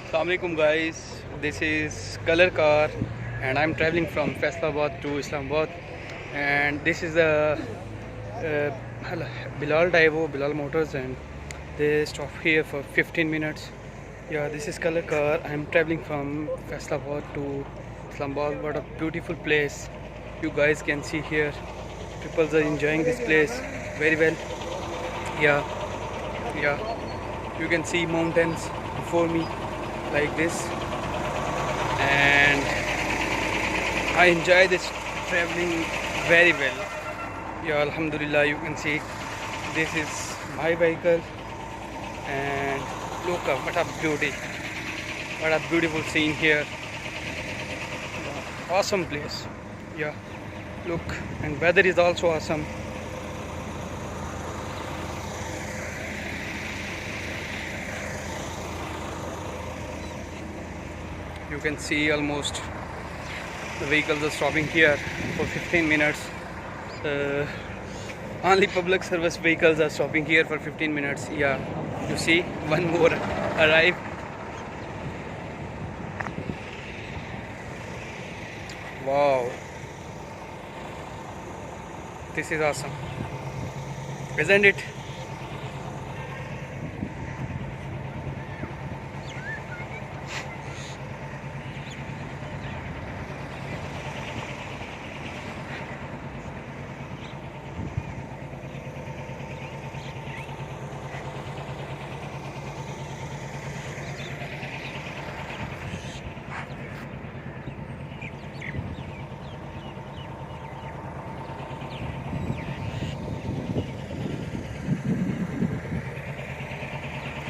Assalamualaikum guys, this is Kalar Kahar and I'm traveling from Faisalabad to Islamabad, and this is the Bilal Daivo, Bilal Motors, and they stop here for 15 minutes. Yeah, this is Kalar Kahar. I'm traveling from Faisalabad to Islamabad. What a beautiful place you guys can see here. People are enjoying this place very well. Yeah, yeah, you can see mountains before me like this, and I enjoy this traveling very well. Yeah, Alhamdulillah, you can see this is my vehicle, and look what a beauty, what a beautiful scene here. Awesome place. Yeah, look, and weather is also awesome. You can see almost the vehicles are stopping here for 15 minutes. Only public service vehicles are stopping here for 15 minutes. Yeah, you see one more arrive. Wow, this is awesome, isn't it?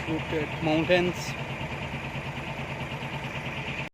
Look at mountains.